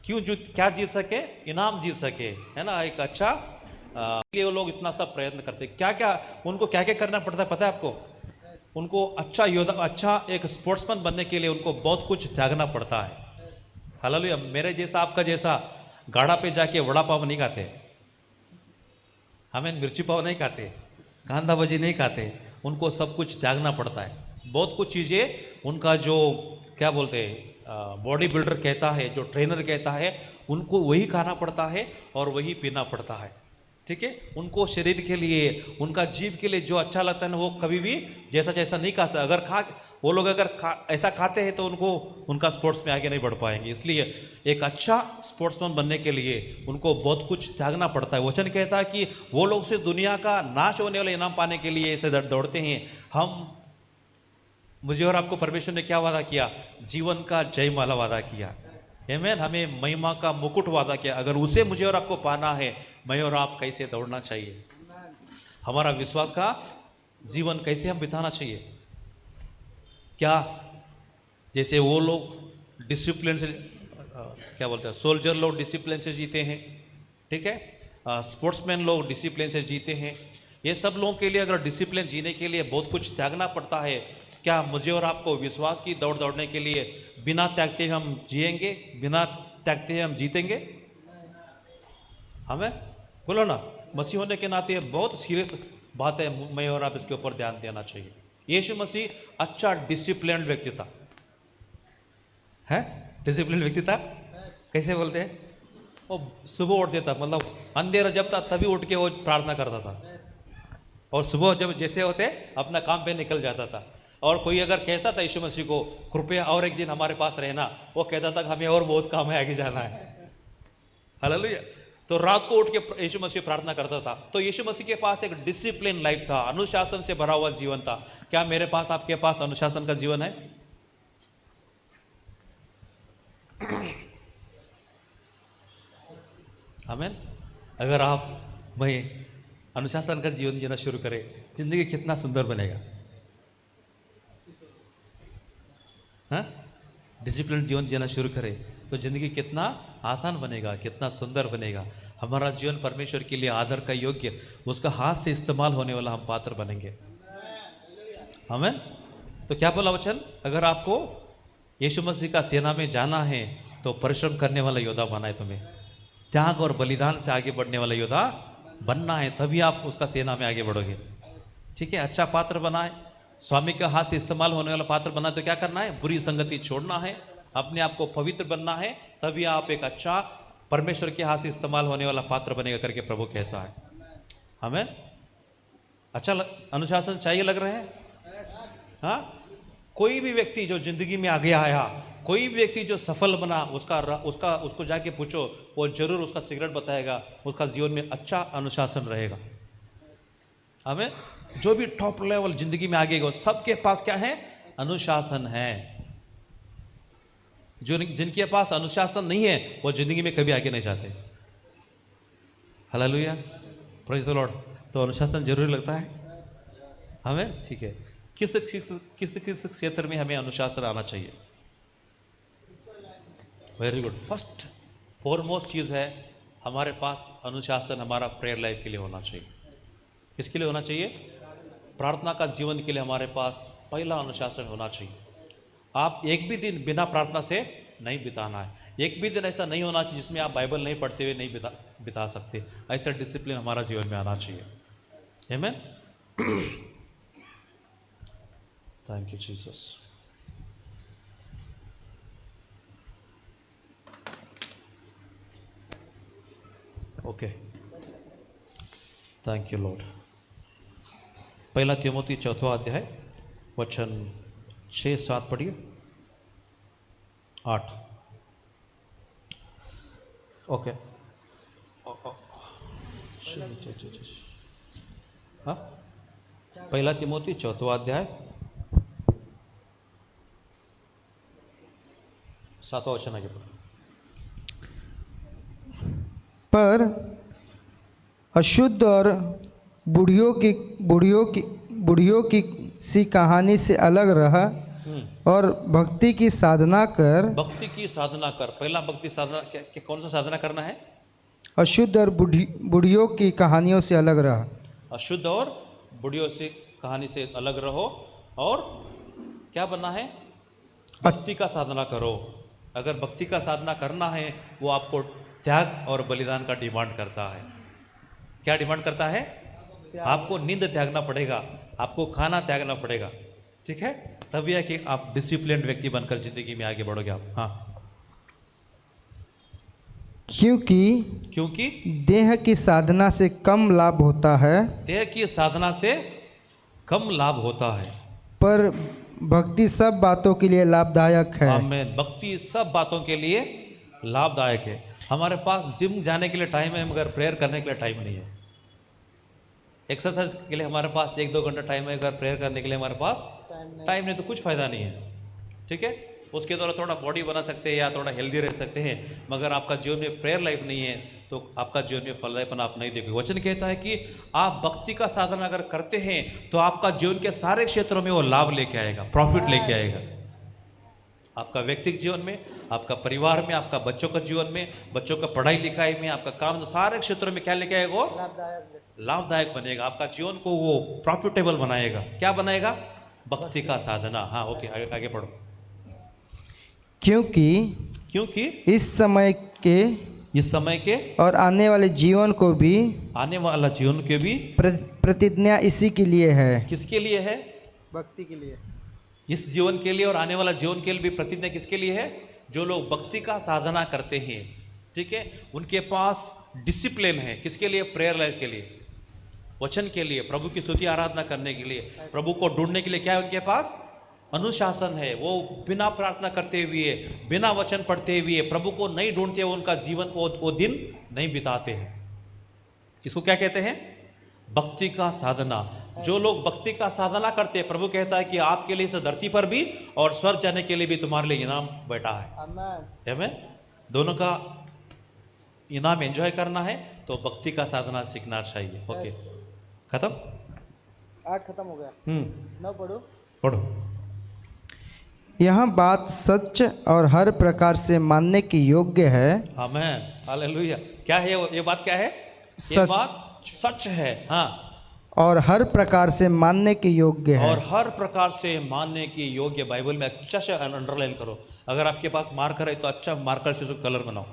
[SPEAKER 1] क्यों क्या जीत सके, इनाम जीत सके, है ना, एक अच्छा लिए वो लोग इतना सब प्रयत्न करते हैं। उनको क्या क्या करना पड़ता है पता है आपको? उनको अच्छा योद्धा, अच्छा एक स्पोर्ट्समैन बनने के लिए उनको बहुत कुछ त्यागना पड़ता है। हालेलुया। मेरे जैसा आपका जैसा गाड़ा पे जाके वड़ा पाव नहीं खाते, हमें मिर्ची पाव नहीं खाते, कांदा भजी नहीं खाते, उनको सब कुछ त्यागना पड़ता है। बहुत कुछ चीज़ें उनका जो क्या बोलते हैं बॉडी बिल्डर कहता है, जो ट्रेनर कहता है, उनको वही खाना पड़ता है और वही पीना पड़ता है, ठीक है। उनको शरीर के लिए, उनका जीव के लिए जो अच्छा लगता है ना, वो कभी भी जैसा नहीं खा सकते। अगर ऐसा खाते हैं तो उनका स्पोर्ट्स में आगे नहीं बढ़ पाएंगे। इसलिए एक अच्छा स्पोर्ट्समैन बनने के लिए उनको बहुत कुछ त्यागना पड़ता है। वचन कहता है कि वो लोग से दुनिया का नाश होने वाले इनाम पाने के लिए ऐसे दौड़ते हैं। मुझे और आपको परमेश्वर ने क्या वादा किया? जीवन का जयमाला वादा किया। आमीन। हमें महिमा का मुकुट वादा किया। अगर उसे मुझे और आपको पाना है, मैं और आप कैसे दौड़ना चाहिए, हमारा विश्वास का जीवन कैसे हम बिताना चाहिए? क्या जैसे वो लोग डिसिप्लिन से क्या बोलते हैं, सोल्जर लोग डिसिप्लिन से जीते हैं, ठीक है, स्पोर्ट्समैन लोग डिसिप्लिन से जीते हैं। ये सब लोगों के लिए अगर डिसिप्लिन जीने के लिए बहुत कुछ त्यागना पड़ता है, तो क्या मुझे और आपको विश्वास की दौड़ने के लिए बिना त्यागते हम जिएंगे, बिना त्यागते हम जीतेंगे? हमें बोलो ना, मसीह होने के नाते बहुत सीरियस बात है, मैं और आप इसके ऊपर ध्यान देना चाहिए। यीशु मसीह अच्छा डिसिप्लिन व्यक्ति था, है, डिसिप्लिन व्यक्ति था। कैसे बोलते हैं? वो सुबह उठते था, मतलब अंधेरा जब था तभी उठ के वो प्रार्थना करता था, और सुबह जब जैसे होते अपना काम पे निकल जाता था। और कोई अगर कहता था यीशु मसीह को कृपया और एक दिन हमारे पास रहना, वो कहता था कि हमें और बहुत काम है, आगे जाना है। हालेलुया। तो रात को उठ के यीशु मसीह प्रार्थना करता था। तो यीशु मसीह के पास एक डिसिप्लिन लाइफ था, अनुशासन से भरा हुआ जीवन था। क्या मेरे पास, आपके पास अनुशासन का जीवन है? आमीन। अगर आप मैं अनुशासन का जीवन जीना शुरू करें, जिंदगी कितना सुंदर बनेगा। हाँ, डिसिप्लिन जीवन जीना शुरू करें तो जिंदगी कितना आसान बनेगा, कितना सुंदर बनेगा। हमारा जीवन परमेश्वर के लिए आदर का योग्य, उसका हाथ से इस्तेमाल होने वाला हम पात्र बनेंगे। आमीन। तो क्या बोला वचन? अगर आपको यीशु मसीह का सेना में जाना है तो परिश्रम करने वाला योद्धा बना है, तुम्हें त्याग और बलिदान से आगे बढ़ने वाला योद्धा बनना है, तभी आप उसका सेना में आगे बढ़ोगे, ठीक है। अच्छा पात्र बनाए, स्वामी का हाथ से इस्तेमाल होने वाला पात्र बना। तो क्या करना है? बुरी संगति छोड़ना है, अपने आप को पवित्र बनना है, तभी आप एक अच्छा परमेश्वर के हाथ से इस्तेमाल होने वाला पात्र बनेगा करके प्रभु कहता है। हमें अच्छा अनुशासन चाहिए लग रहे हैं? हाँ, कोई भी व्यक्ति जो जिंदगी में आगे आया, कोई भी व्यक्ति जो सफल बना, उसको जाके पूछो, वो जरूर उसका सीक्रेट बताएगा, उसका जीवन में अच्छा अनुशासन रहेगा। हमें जो भी टॉप लेवल जिंदगी में आगे गए सबके पास क्या है? अनुशासन है। जो जिनके पास अनुशासन नहीं है वो जिंदगी में कभी आगे नहीं जाते। Hallelujah, praise the Lord. तो अनुशासन जरूरी लगता है हमें, ठीक है। किस क्षेत्र में हमें अनुशासन आना चाहिए? Very good. फर्स्ट फॉरमोस्ट चीज़ है हमारे पास अनुशासन हमारा प्रेयर लाइफ के लिए होना चाहिए। किसके लिए होना चाहिए? प्रार्थना का जीवन के लिए हमारे पास पहला अनुशासन होना चाहिए। आप एक भी दिन बिना प्रार्थना से नहीं बिताना है। एक भी दिन ऐसा नहीं होना चाहिए जिसमें आप बाइबल नहीं पढ़ते हुए नहीं बिता सकते। ऐसा डिसिप्लिन हमारा जीवन में आना चाहिए। आमीन। Thank you Jesus. Okay, thank you Lord. पहला तिमोथी 4वां अध्याय वचन 6-7 पढ़िए। 8। ओके, हाँ, पहला तिमोथी 4वां अध्याय 7वां वचन आगे पढ़ो।
[SPEAKER 2] पर अशुद्ध और बुढ़ियों की सी कहानी से अलग रहा और भक्ति की साधना कर।
[SPEAKER 1] भक्ति की साधना कर। पहला भक्ति साधना कौन सा साधना करना है?
[SPEAKER 2] अशुद्ध और बुढ़ियों की कहानियों से अलग रहा।
[SPEAKER 1] अशुद्ध और बुढ़ियों से कहानी से अलग रहो और क्या बनना है? भक्ति का साधना करो। अगर भक्ति का साधना करना है वो आपको त्याग और बलिदान का डिमांड करता है। क्या डिमांड करता है? आपको नींद त्यागना पड़ेगा, आपको खाना त्यागना पड़ेगा, ठीक है? तब यह कि आप डिसिप्लिन व्यक्ति बनकर जिंदगी में आगे बढ़ोगे आप। हाँ, क्योंकि
[SPEAKER 2] देह की साधना से कम लाभ होता है।
[SPEAKER 1] देह की साधना से कम लाभ होता है,
[SPEAKER 2] पर भक्ति सब बातों के लिए लाभदायक है।
[SPEAKER 1] आमीन। भक्ति सब बातों के लिए लाभदायक है। हमारे पास जिम जाने के लिए टाइम है मगर प्रेयर करने के लिए टाइम नहीं है। एक्सरसाइज के लिए हमारे पास 1-2 घंटा टाइम है, अगर प्रेयर करने के लिए हमारे पास टाइम नहीं तो कुछ फ़ायदा नहीं है, ठीक है? उसके द्वारा थोड़ा बॉडी बना सकते हैं या थोड़ा हेल्दी रह सकते हैं, मगर आपका जीवन में प्रेयर लाइफ नहीं है तो आपका जीवन में फलदायीपन आप नहीं देखोगे। वचन कहता है कि आप भक्ति का साधन अगर करते हैं तो आपका जीवन के सारे क्षेत्रों में वो लाभ लेके आएगा, प्रॉफिट लेके आएगा। आपका व्यक्तिगत जीवन में, आपका परिवार में, आपका बच्चों का जीवन में, बच्चों का पढ़ाई लिखाई में, आपका काम, सारे क्षेत्रों में क्या लेके आएगा? वो लाभदायक बनेगा। आपका जीवन को वो प्रॉफिटेबल बनाएगा। क्या बनाएगा? भक्ति का साधना। हाँ, ओके, आगे पढ़ो।
[SPEAKER 2] क्योंकि इस समय के और आने वाले जीवन को भी प्रतिज्ञा इसी के लिए है।
[SPEAKER 1] किसके लिए है?
[SPEAKER 2] भक्ति के लिए।
[SPEAKER 1] इस जीवन के लिए और आने वाला जीवन के लिए भी प्रतिज्ञा किसके लिए है? जो लोग भक्ति का साधना करते हैं, ठीक है, उनके पास डिसिप्लिन है। किसके लिए? प्रेयर लाइफ के लिए, वचन के लिए, प्रभु की स्तुति आराधना करने के लिए, प्रभु को ढूंढने के लिए क्या है उनके पास? अनुशासन है। वो बिना प्रार्थना करते हुए, बिना वचन पढ़ते हुए, प्रभु को नहीं ढूंढते हुए उनका जीवन वो दिन नहीं बिताते हैं। किसको क्या कहते हैं? भक्ति का साधना। जो लोग भक्ति का साधना करते हैं, प्रभु कहता है कि आपके लिए इस धरती पर भी और स्वर्ग जाने के लिए भी तुम्हारे लिए इनाम बैठा है। आमीन। दोनों का इनाम एंजॉय करना है तो भक्ति का साधना सीखना चाहिए। ओके, खत्म?
[SPEAKER 2] 8 खत्म हो गया। 9
[SPEAKER 1] पढ़ो।
[SPEAKER 2] यह बात सच और हर प्रकार से मानने की योग्य है।
[SPEAKER 1] आमीन, हालेलुया। क्या है ये बात? क्या है ये बात? सच है। हाँ,
[SPEAKER 2] और हर प्रकार से मानने की योग्य है।
[SPEAKER 1] और हर प्रकार से मानने की योग्य। बाइबल में अच्छा से अंडरलाइन करो। अगर आपके पास मार्कर है तो अच्छा मार्कर से उसको कलर बनाओ।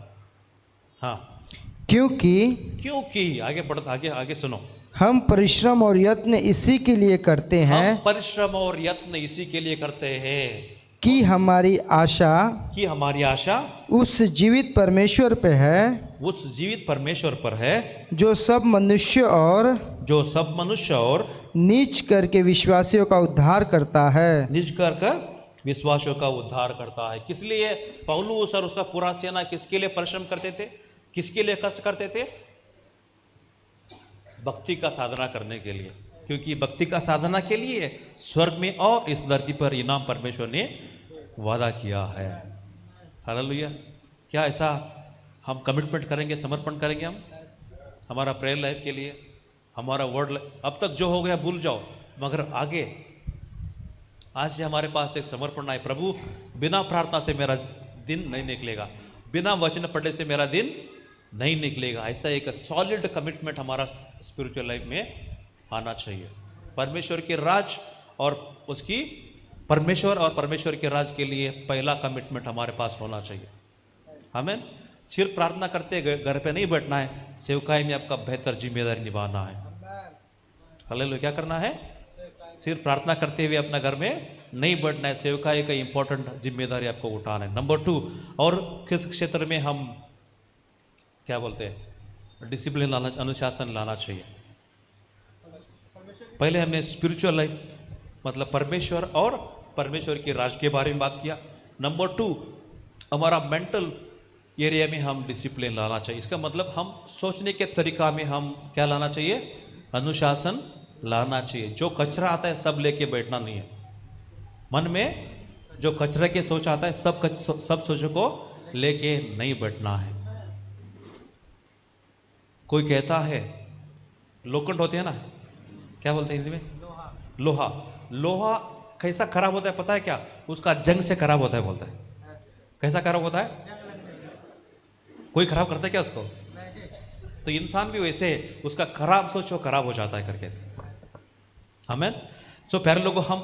[SPEAKER 1] हाँ, क्योंकि आगे सुनो।
[SPEAKER 2] हम परिश्रम और यत्न इसी के लिए करते हैं।
[SPEAKER 1] हम परिश्रम और यत्न इसी के लिए करते हैं
[SPEAKER 2] कि हमारी आशा उस जीवित परमेश्वर पे है।
[SPEAKER 1] उस जीवित परमेश्वर पर है
[SPEAKER 2] जो सब मनुष्य और
[SPEAKER 1] नीच
[SPEAKER 2] करके विश्वासियों का उद्धार करता है।
[SPEAKER 1] नीच कर विश्वासियों का उद्धार करता है। किस लिए पौलुस और उसका पूरा सेना किसके लिए परिश्रम करते थे, किसके लिए कष्ट करते थे? भक्ति का साधना करने के लिए, क्योंकि भक्ति का साधना के लिए स्वर्ग में और इस धरती पर इनाम परमेश्वर ने वादा किया है। हालेलुया। क्या ऐसा हम कमिटमेंट करेंगे, समर्पण करेंगे हम हमारा प्रेयर लाइफ के लिए, हमारा वर्ड? अब तक जो हो गया भूल जाओ, मगर आगे आज से हमारे पास एक समर्पण आए, प्रभु बिना प्रार्थना से मेरा दिन नहीं निकलेगा, बिना वचन पढ़ने से मेरा दिन नहीं निकलेगा। ऐसा एक सॉलिड कमिटमेंट हमारा स्पिरिचुअल लाइफ में आना चाहिए। परमेश्वर के राज और उसकी परमेश्वर और परमेश्वर के राज के लिए पहला कमिटमेंट हमारे पास होना चाहिए। आमीन। सिर्फ प्रार्थना करते घर पे नहीं बैठना है, सेवकाई में आपका बेहतर जिम्मेदारी निभाना है। हालेलुया। क्या करना है? सिर्फ प्रार्थना करते हुए अपना घर में नहीं बैठना है, सेवकाई का इंपॉर्टेंट जिम्मेदारी आपको उठाना है। नंबर 2, और किस क्षेत्र में हम क्या बोलते हैं, डिसिप्लिन लाना, अनुशासन लाना चाहिए। पहले हमने स्पिरिचुअल लाइफ मतलब परमेश्वर और परमेश्वर के राज के बारे में बात किया। नंबर 2, हमारा मेंटल एरिया में हम डिसिप्लिन लाना चाहिए। इसका मतलब हम सोचने के तरीका में हम क्या लाना चाहिए? अनुशासन लाना चाहिए। जो कचरा आता है सब लेके बैठना नहीं है। मन में जो कचरे के सोच आता है सब सोचों को लेके नहीं बैठना है। कोई कहता है, लोखंड होते हैं ना, क्या बोलते हैं हिंदी में? लोहा। लोहा कैसा खराब होता है पता है क्या? उसका जंग से खराब होता है, बोलता है। कैसा खराब होता है? कोई खराब करता है क्या उसको? तो इंसान भी वैसे है, उसका खराब सोचो खराब हो जाता है करके। आमीन। सो प्यारे लोगों, हम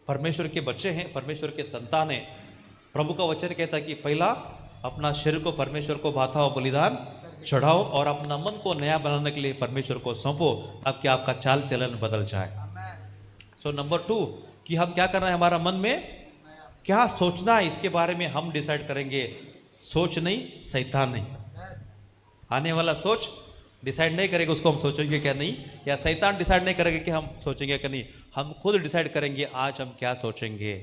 [SPEAKER 1] परमेश्वर के बच्चे हैं, परमेश्वर के संतान हैं। प्रभु का वचन कहता है कि पहला अपना शरीर को परमेश्वर को भाता बलिदान चढ़ाओ और अपना मन को नया बनाने के लिए परमेश्वर को सौंपो, ताकि आपका चाल चलन बदल जाए। सो नंबर 2 कि हम क्या करना है, हमारा मन में क्या सोचना है इसके बारे में हम डिसाइड करेंगे। सोच नहीं, शैतान नहीं। आने वाला सोच डिसाइड नहीं करेगा उसको हम सोचेंगे क्या नहीं, या शैतान डिसाइड नहीं करेगा कि हम सोचेंगे क्या नहीं। हम खुद डिसाइड करेंगे आज हम क्या सोचेंगे।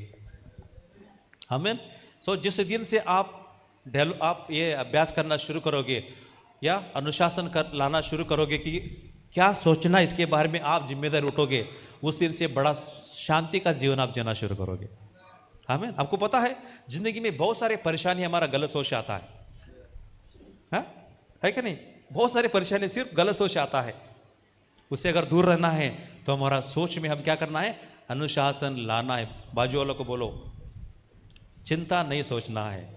[SPEAKER 1] आमीन। सो जिस दिन से आप ये अभ्यास करना शुरू करोगे या अनुशासन लाना शुरू करोगे कि क्या सोचना इसके बारे में आप जिम्मेदारी उठोगे, उस दिन से बड़ा शांति का जीवन आप जीना शुरू करोगे। आमीन। आपको पता है जिंदगी में बहुत सारी परेशानी हमारा गलत सोच से आता है कि नहीं? बहुत सारी परेशानी सिर्फ गलत सोच से आता है। उससे अगर दूर रहना है तो हमारा सोच में हम क्या करना है? अनुशासन लाना है। बाजू वालों को बोलो, चिंता नहीं सोचना है,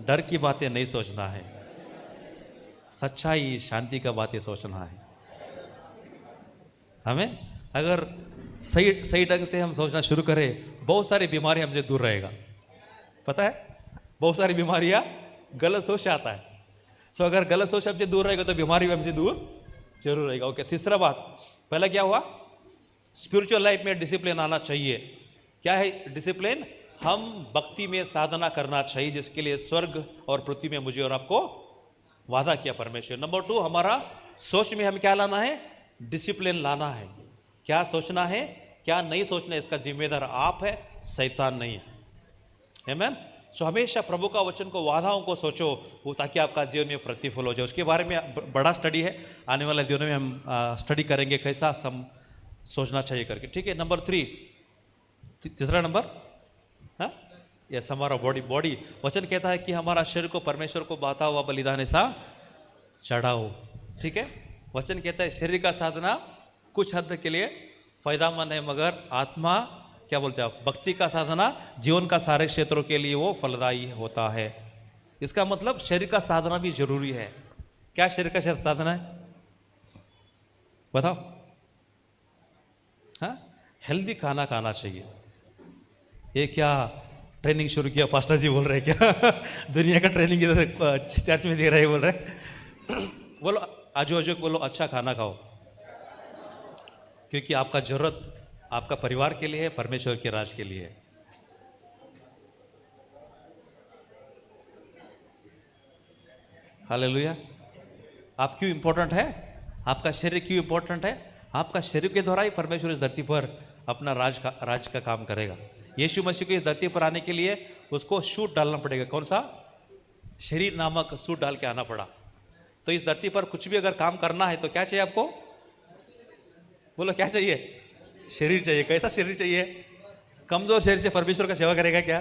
[SPEAKER 1] डर की बातें नहीं सोचना है, सच्चाई शांति का बातें सोचना है। हमें अगर सही ढंग से हम सोचना शुरू करें, बहुत सारी बीमारी हमसे दूर रहेगा। पता है बहुत सारी बीमारियां गलत सोच से आता है। सो अगर गलत सोच हमसे दूर रहेगा तो बीमारी भी हमसे दूर जरूर रहेगा। ओके। तीसरा बात, पहला क्या हुआ? स्पिरिचुअल लाइफ में डिसिप्लिन आना चाहिए। क्या है डिसिप्लिन? हम भक्ति में साधना करना चाहिए, जिसके लिए स्वर्ग और पृथ्वी में मुझे और आपको वादा किया परमेश्वर। नंबर 2, हमारा सोच में हम क्या लाना है? डिसिप्लिन लाना है। क्या सोचना है, क्या नहीं सोचना है, इसका जिम्मेदार आप है, शैतान नहीं है। आमीन। सो हमेशा प्रभु का वचन को, वादाओं को सोचो, वो ताकि आपका जीवन में प्रतिफल हो जाए। उसके बारे में बड़ा स्टडी है, आने वाले दिनों में हम स्टडी करेंगे कैसा हम सोचना चाहिए करके। ठीक है। नंबर 3, तीसरा नंबर, हाँ यस, हमारा बॉडी। वचन कहता है कि हमारा शरीर को परमेश्वर को भाता हुआ बलिदान ऐसा चढ़ाओ। ठीक है। वचन कहता है शरीर का साधना कुछ हद के लिए फायदामंद है, मगर आत्मा क्या बोलते हैं आप, भक्ति का साधना जीवन का सारे क्षेत्रों के लिए वो फलदायी होता है। इसका मतलब शरीर का साधना भी जरूरी है। क्या शरीर का साधना है बताओ? हाँ, हेल्दी खाना खाना चाहिए। ये क्या ट्रेनिंग शुरू किया पास्टर जी बोल रहे हैं क्या? दुनिया का ट्रेनिंग इधर चर्च में दे रहे बोल रहे। बोलो आजू बोलो, अच्छा खाना खाओ, क्योंकि आपका जरूरत आपका परिवार के लिए है, परमेश्वर के राज के लिए है। हालेलुया। आप क्यों इंपॉर्टेंट है? आपका शरीर क्यों इंपॉर्टेंट है? आपका शरीर के द्वारा ही परमेश्वर इस धरती पर अपना राज का काम करेगा। यीशु मसीह को इस धरती पर आने के लिए उसको सूट डालना पड़ेगा। कौन सा? शरीर नामक सूट डाल के आना पड़ा। तो इस धरती पर कुछ भी अगर काम करना है तो क्या चाहिए आपको? बोलो क्या चाहिए? शरीर चाहिए। कैसा शरीर चाहिए? कमजोर शरीर से परमेश्वर का सेवा करेगा क्या?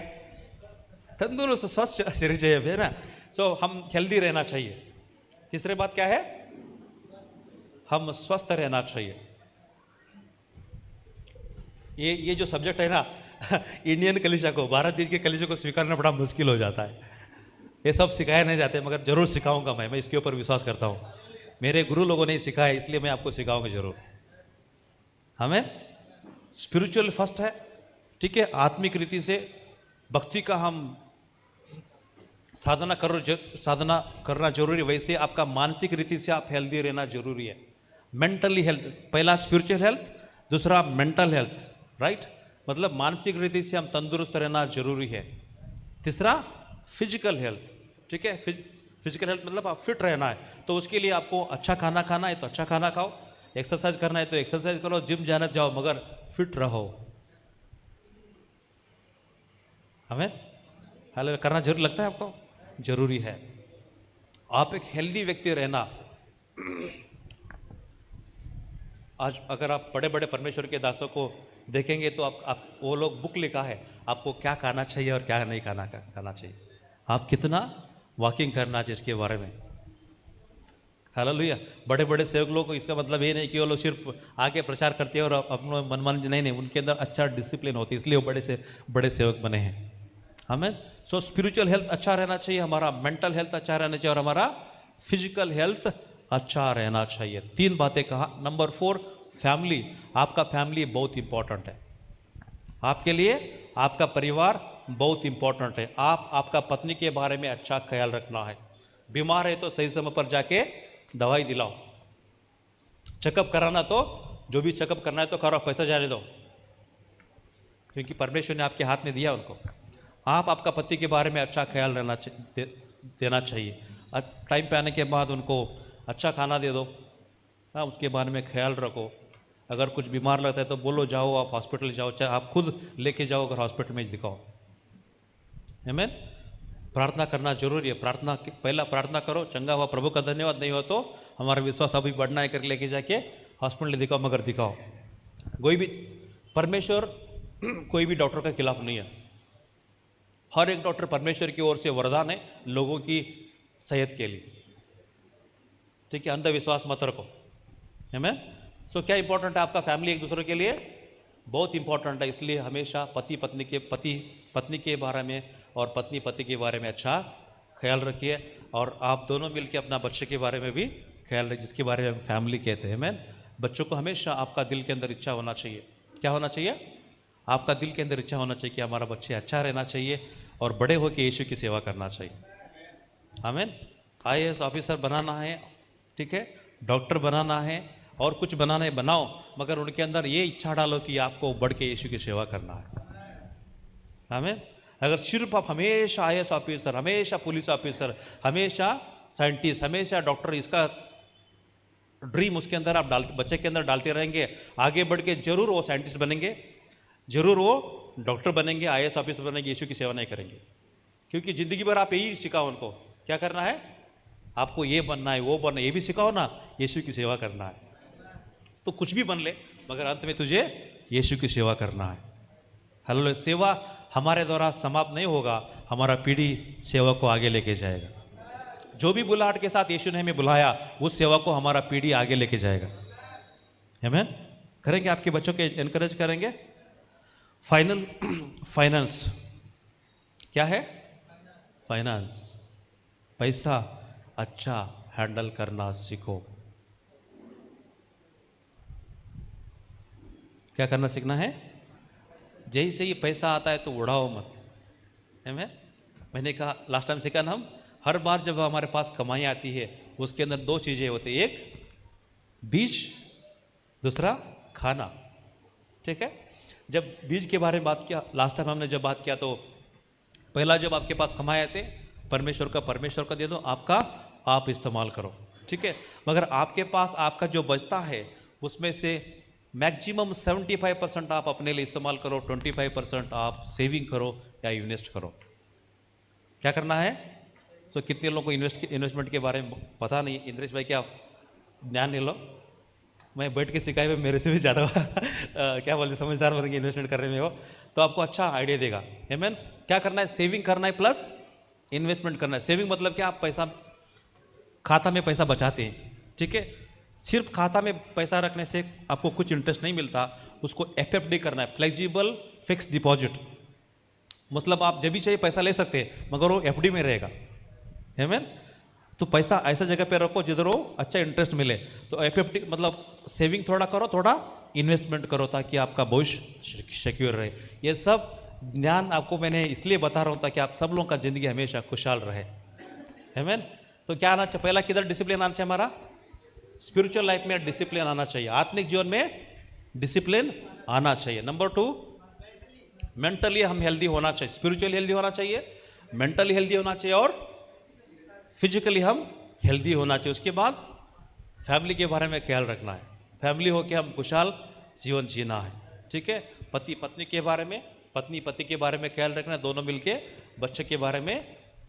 [SPEAKER 1] तंदुरुस्त स्वस्थ शरीर चाहिए, है ना। सो हम हेल्दी रहना चाहिए। तीसरी बात क्या है? हम स्वस्थ रहना चाहिए। ये जो सब्जेक्ट है ना इंडियन कलीसिया को, भारत देश के कलीसिया को स्वीकारना बड़ा मुश्किल हो जाता है। ये सब सिखाए नहीं जाते, मगर जरूर सिखाऊंगा मैं इसके ऊपर विश्वास करता हूँ। मेरे गुरु लोगों ने सिखाया, इसलिए मैं आपको सिखाऊंगा जरूर। हमें स्पिरिचुअल फर्स्ट है, ठीक है। आत्मिक रीति से भक्ति का हम साधना करना जरूरी। वैसे आपका मानसिक रीति से आप हेल्दी रहना जरूरी है। मेंटली हेल्थ, पहला स्पिरिचुअल हेल्थ, दूसरा मेंटल हेल्थ, राइट। मतलब मानसिक रीति से हम तंदुरुस्त रहना जरूरी है। तीसरा फिजिकल हेल्थ, ठीक है। फिजिकल हेल्थ मतलब आप फिट रहना है, तो उसके लिए आपको अच्छा खाना खाना है तो अच्छा खाना खाओ, एक्सरसाइज करना है तो एक्सरसाइज करो, जिम जाना जाओ, मगर फिट रहो। हमें हेल्थ करना जरूरी लगता है आपको? जरूरी है। आप एक हेल्दी व्यक्ति रहना। आज अगर आप बड़े बड़े परमेश्वर के दासों को देखेंगे तो आप वो लोग बुक लिखा है आपको क्या खाना चाहिए और क्या नहीं खाना चाहिए, आप कितना वॉकिंग करना चाहिए इसके बारे में। हालेलुया। बड़े बड़े सेवक लोग, इसका मतलब ये नहीं कि वो लोग सिर्फ आके प्रचार करते हैं और अपने मनमान, नहीं, उनके अंदर अच्छा डिसिप्लिन होती है, इसलिए वो बड़े सेवक बने हैं। हमें सो स्पिरिचुअल हेल्थ अच्छा रहना चाहिए, हमारा मेंटल हेल्थ अच्छा रहना चाहिए और हमारा फिजिकल हेल्थ अच्छा रहना चाहिए। 3 बातें कहा। Number 4, family. आपका फैमिली बहुत इंपॉर्टेंट है आपके लिए, आपका परिवार बहुत इंपॉर्टेंट है। आपका पत्नी के बारे में अच्छा ख्याल रखना है। बीमार है तो सही समय पर जाके दवाई दिलाओ। चेकअप कराना तो जो भी चेकअप करना है तो करो, पैसा जाने दो, क्योंकि परमेश्वर ने आपके हाथ में दिया उनको। आपका पति के बारे में अच्छा ख्याल देना चाहिए। टाइम पे आने के बाद उनको अच्छा खाना दे दो, हाँ, उसके बारे में ख्याल रखो। अगर कुछ बीमार लगता है तो बोलो जाओ, आप हॉस्पिटल जाओ, चाहे आप खुद लेके जाओ, अगर हॉस्पिटल में दिखाओ। आमीन। प्रार्थना करना जरूरी है। पहला प्रार्थना करो, चंगा हुआ प्रभु का धन्यवाद, नहीं हो तो हमारा विश्वास अभी बढ़ना है, कर लेके जाके हॉस्पिटल दिखाओ, मगर दिखाओ। कोई भी परमेश्वर कोई भी डॉक्टर के खिलाफ नहीं है। हर एक डॉक्टर परमेश्वर की ओर से वरदान है लोगों की सेहत के लिए, ठीक है। अंधविश्वास मत रखो। आमीन। सो क्या इंपॉर्टेंट है? आपका फैमिली एक दूसरे के लिए बहुत इंपॉर्टेंट है, इसलिए हमेशा पति पत्नी के बारे में और पत्नी पति के बारे में अच्छा ख्याल रखिए। और आप दोनों मिलकर अपना बच्चे के बारे में भी ख्याल रखिए, जिसके बारे में हम फैमिली कहते हैं। आमीन। बच्चों को हमेशा आपका दिल के अंदर इच्छा होना चाहिए। क्या होना चाहिए? आपका दिल के अंदर इच्छा होना चाहिए कि हमारा बच्चे अच्छा रहना चाहिए और बड़े होकर यीशु की सेवा करना चाहिए। आमीन। IAS ऑफिसर बनाना है, ठीक है, डॉक्टर बनाना है और कुछ बनाना है, बनाओ, मगर उनके अंदर ये इच्छा डालो कि आपको बढ़ के यीशु की सेवा करना है। आमीन। अगर सिर्फ आप हमेशा IAS ऑफिसर, हमेशा पुलिस ऑफिसर, हमेशा साइंटिस्ट, हमेशा डॉक्टर, इसका ड्रीम उसके अंदर आप बच्चे के अंदर डालते रहेंगे, आगे बढ़ के जरूर वो साइंटिस्ट बनेंगे, जरूर वो डॉक्टर बनेंगे, IAS ऑफिसर बनेंगे, यीशु की सेवा नहीं करेंगे। क्योंकि ज़िंदगी भर आप यही सिखाओ उनको, क्या करना है, आपको ये बनना है, वो बनना है, ये भी सिखाओ ना, यीशु की सेवा करना है। तो कुछ भी बन ले, मगर अंत में तुझे यीशु की सेवा करना है। हालेलुया। सेवा हमारे द्वारा समाप्त नहीं होगा, हमारा पीढ़ी सेवा को आगे लेके जाएगा। जो भी बुलाहट के साथ यीशु ने हमें बुलाया, उस सेवा को हमारा पीढ़ी आगे लेके जाएगा। आमीन। करेंगे? आपके बच्चों के एनकरेज करेंगे। फाइनेंस क्या है? फाइनेंस, पैसा अच्छा हैंडल करना सीखो। क्या करना सीखना है? जैसे ही पैसा आता है तो उड़ाओ मत। है, मैंने कहा लास्ट टाइम सीखा ना, हम हर बार जब हमारे पास कमाई आती है उसके अंदर 2 चीज़ें होती है, एक बीज, दूसरा खाना, ठीक है। जब बीज के बारे में बात किया लास्ट टाइम हमने, जब बात किया तो पहला जब आपके पास कमाई आते परमेश्वर का दे दो, आपका आप इस्तेमाल करो, ठीक है। मगर आपके पास आपका जो बचता है उसमें से मैक्सिमम 75% आप अपने लिए इस्तेमाल करो, 25% आप सेविंग करो या इन्वेस्ट करो। क्या करना है? तो कितने लोगों को इन्वेस्टमेंट के बारे में पता नहीं। इंद्रेश भाई क्या ज्ञान ले लो, मैं बैठ के सिखाए हुए मेरे से भी ज़्यादा क्या बोलते समझदार बन के इन्वेस्टमेंट करने में हो, तो आपको अच्छा आइडिया देगा। आमीन। क्या करना है? सेविंग करना है प्लस इन्वेस्टमेंट करना है। सेविंग मतलब क्या? आप पैसा खाता में पैसा बचाते हैं, ठीक है। सिर्फ खाता में पैसा रखने से आपको कुछ इंटरेस्ट नहीं मिलता, उसको एफएफडी करना है, फ्लेक्सिबल फिक्स डिपॉजिट। मतलब आप जब भी चाहिए पैसा ले सकते हैं, मगर वो एफडी में रहेगा। आमीन। तो पैसा ऐसा जगह पे रखो जिधर वो अच्छा इंटरेस्ट मिले। तो एफएफडी मतलब सेविंग थोड़ा करो, थोड़ा इन्वेस्टमेंट करो, ताकि आपका भविष्य सिक्योर रहे। ये सब ज्ञान आपको मैंने इसलिए बता रहा हूँ ताकि आप सब लोगों का ज़िंदगी हमेशा खुशहाल रहे। आमीन। तो क्या आना चाहिए? पहला किधर डिसिप्लिन आना चाहिए? हमारा स्पिरिचुअल लाइफ में डिसिप्लिन आना चाहिए, आत्मिक जीवन में डिसिप्लिन आना चाहिए। नंबर 2, मेंटली हम हेल्दी होना चाहिए। स्पिरिचुअली हेल्दी होना चाहिए, मेंटली हेल्दी होना चाहिए और फिजिकली हम हेल्दी होना चाहिए। उसके बाद फैमिली के बारे में ख्याल रखना है, फैमिली हो के हम खुशहाल जीवन जीना है, ठीक है। पति पत्नी के बारे में, पत्नी पति के बारे में ख्याल रखना है, दोनों मिलके बच्चे के बारे में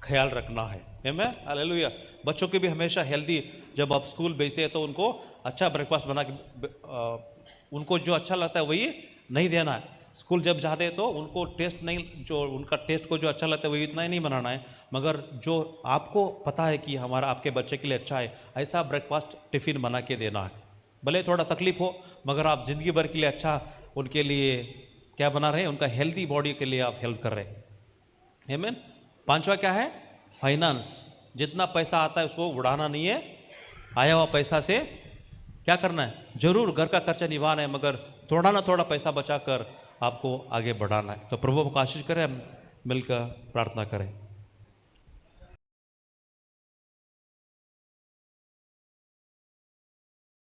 [SPEAKER 1] ख्याल रखना है। आमीन, हालेलुया। बच्चों के भी हमेशा हेल्दी, जब आप स्कूल भेजते हैं तो उनको अच्छा ब्रेकफास्ट बना के, उनको जो अच्छा लगता है वही नहीं देना है। स्कूल जब जाते हैं तो उनको टेस्ट नहीं, जो उनका टेस्ट को जो अच्छा लगता है वही इतना ही नहीं बनाना है, मगर जो आपको पता है कि हमारा आपके बच्चे के लिए अच्छा है, ऐसा ब्रेकफास्ट टिफ़िन बना के देना है। भले थोड़ा तकलीफ हो, मगर आप ज़िंदगी भर के लिए अच्छा उनके लिए क्या बना रहे हैं? उनका हेल्दी बॉडी के लिए आप हेल्प कर रहे हैं। आमीन। 5वां क्या है? फाइनेंस। जितना पैसा आता है उसको उड़ाना नहीं है, आया हुआ पैसा से क्या करना है? जरूर घर का खर्चा निभाना है, मगर थोड़ा ना थोड़ा पैसा बचाकर आपको आगे बढ़ाना है। तो प्रभु को आशीष करें, हम मिलकर प्रार्थना करें।